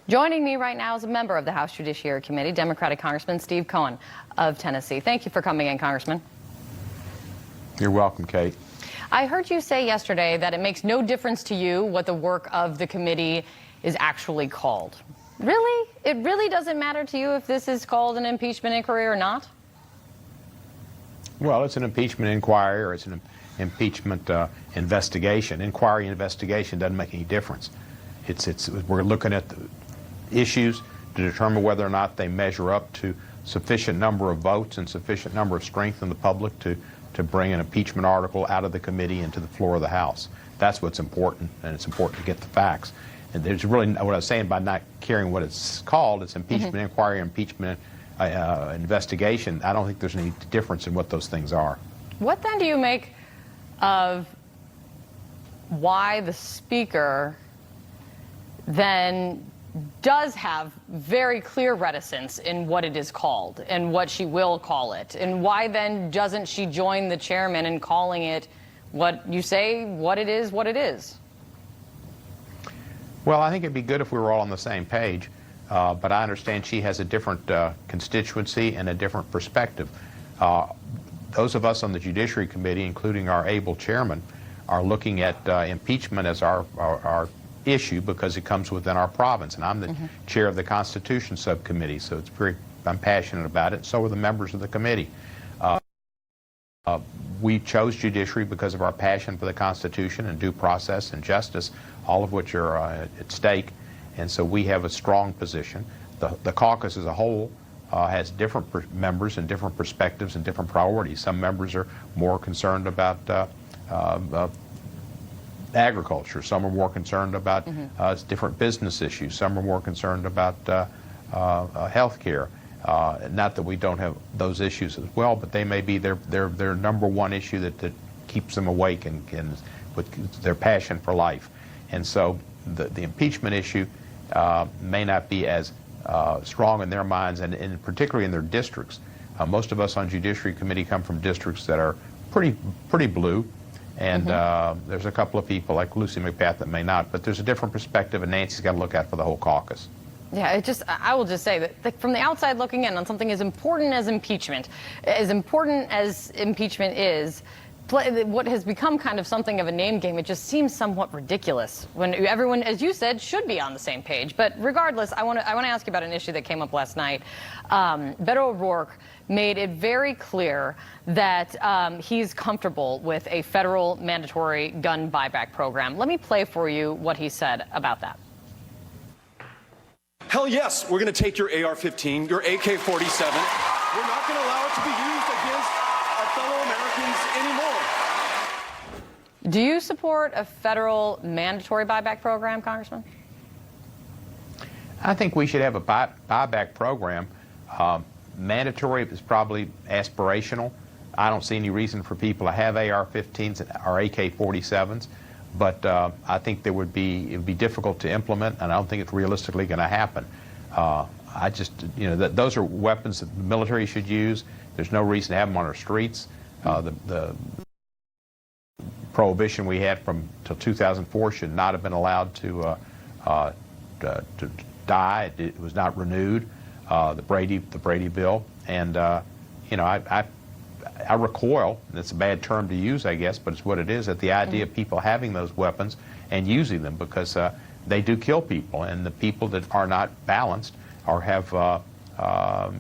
Joining me right now is a member of the House Judiciary Committee, Democratic Congressman Steve Cohen of Tennessee. Thank you for coming in, Congressman. You're welcome, Kate. I heard you say yesterday that it makes no difference to you what the work of the committee is actually called. Really? It really doesn't matter to you if this is called an impeachment inquiry or not? Well, it's an impeachment inquiry or it's an impeachment investigation. Inquiry and investigation doesn't make any difference. We're looking at the issues to determine whether or not they measure up to sufficient number of votes and sufficient number of strength in the public to bring an impeachment article out of the committee into the floor of the House. That's what's important, and it's important to get the facts. And there's really, what I was saying by not caring what it's called, it's impeachment inquiry, impeachment investigation. I don't think there's any difference in what those things are. What then do you make of why the Speaker then does have very clear reticence in what it is called and what she will call it? And why then doesn't she join the chairman in calling it what you say, what it is, what it is? Well, I think it'd be good if we were all on the same page, but I understand she has a different constituency and a different perspective. Those of us on the Judiciary Committee, including our able chairman, are looking at impeachment as our issue because it comes within our province, and I'm the chair of the Constitution Subcommittee, so I'm passionate about it, and so are the members of the committee. We chose judiciary because of our passion for the Constitution and due process and justice, all of which are at stake, and so we have a strong position. The caucus as a whole has different members and different perspectives and different priorities. Some members are more concerned about agriculture. Some are more concerned about different business issues. Some are more concerned about health care. Not that we don't have those issues as well, but they may be their number one issue that keeps them awake and with their passion for life. And so the impeachment issue may not be as strong in their minds, and particularly in their districts. Most of us on Judiciary Committee come from districts that are pretty blue. And there's a couple of people like Lucy McPath that may not, but there's a different perspective, and Nancy's got to look at for the whole caucus. Yeah, I will just say that from the outside looking in on something as important as impeachment is, what has become kind of something of a name game, it just seems somewhat ridiculous when everyone, as you said, should be on the same page. But regardless, I want to ask you about an issue that came up last night. Beto O'Rourke made it very clear that he's comfortable with a federal mandatory gun buyback program. Let me play for you what he said about that. Hell yes, we're going to take your AR-15, your AK-47. We're not going to allow it to be used against our fellow Americans anymore. Do you support a federal mandatory buyback program, Congressman? I think we should have a buyback program. Mandatory is probably aspirational. I don't see any reason for people to have AR-15s or AK-47s, but I think it would be difficult to implement, and I don't think it's realistically going to happen. Those are weapons that the military should use. There's no reason to have them on our streets. The prohibition we had till 2004 should not have been allowed to die. It was not renewed. The Brady bill, and I recoil, and it's a bad term to use, I guess, but it's what it is, at the idea of people having those weapons and using them, because they do kill people, and the people that are not balanced or have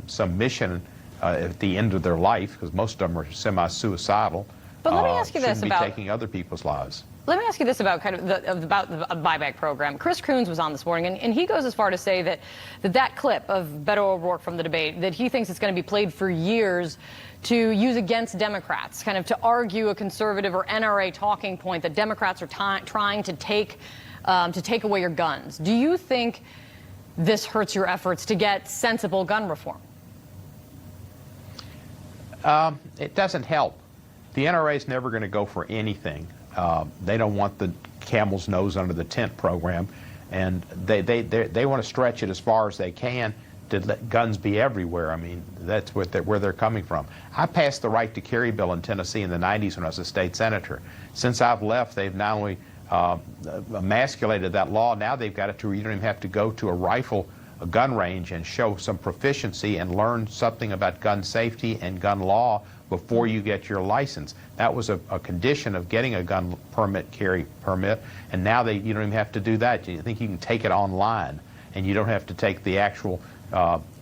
some mission at the end of their life, because most of them are semi-suicidal, but let me ask you this about taking other people's lives. Let me ask you this about about the buyback program. Chris Coons was on this morning, and he goes as far to say that clip of Beto O'Rourke from the debate, that he thinks it's going to be played for years to use against Democrats, kind of to argue a conservative or NRA talking point that Democrats are trying to take away your guns. Do you think this hurts your efforts to get sensible gun reform? It doesn't help. The NRA is never going to go for anything. They don't want the camel's nose under the tent program, and they want to stretch it as far as they can to let guns be everywhere. I mean, that's where they're coming from. I passed the right to carry bill in Tennessee in the 90s when I was a state senator. Since I've left, they've not only emasculated that law. Now they've got it to where you don't even have to go to a gun range and show some proficiency and learn something about gun safety and gun law before you get your license. That was a condition of getting a gun carry permit, and now you don't even have to do that. You think you can take it online, and you don't have to take the actual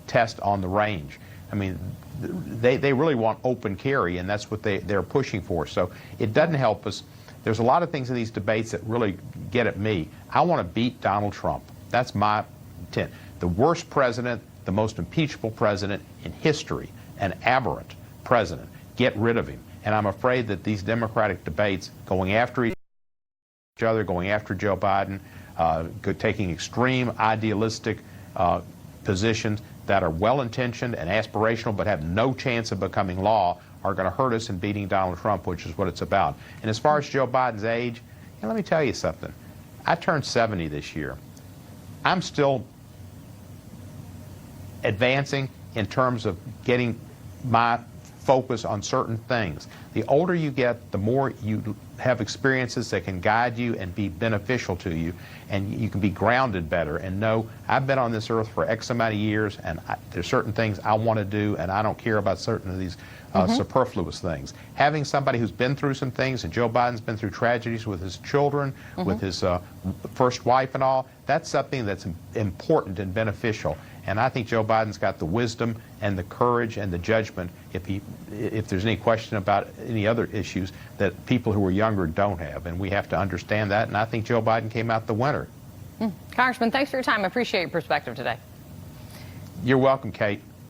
test on the range. I mean, they really want open carry, and that's what they're pushing for. So it doesn't help us. There's a lot of things in these debates that really get at me. I want to beat Donald Trump. That's my intent. The worst president, the most impeachable president in history, an aberrant president. Get rid of him. And I'm afraid that these Democratic debates, going after each other, going after Joe Biden, taking extreme idealistic positions that are well-intentioned and aspirational but have no chance of becoming law, are going to hurt us in beating Donald Trump, which is what it's about. And as far as Joe Biden's age, let me tell you something. I turned 70 this year. I'm still advancing in terms of getting my focus on certain things. The older you get, the more you have experiences that can guide you and be beneficial to you, and you can be grounded better and know I've been on this earth for X amount of years, and there's certain things I want to do, and I don't care about certain of these superfluous things. Having somebody who's been through some things, and Joe Biden's been through tragedies with his children, with his first wife and all, that's something that's important and beneficial. And I think Joe Biden's got the wisdom and the courage and the judgment, if there's any question about any other issues, that people who are younger don't have. And we have to understand that. And I think Joe Biden came out the winner. Congressman, thanks for your time. I appreciate your perspective today. You're welcome, Kate.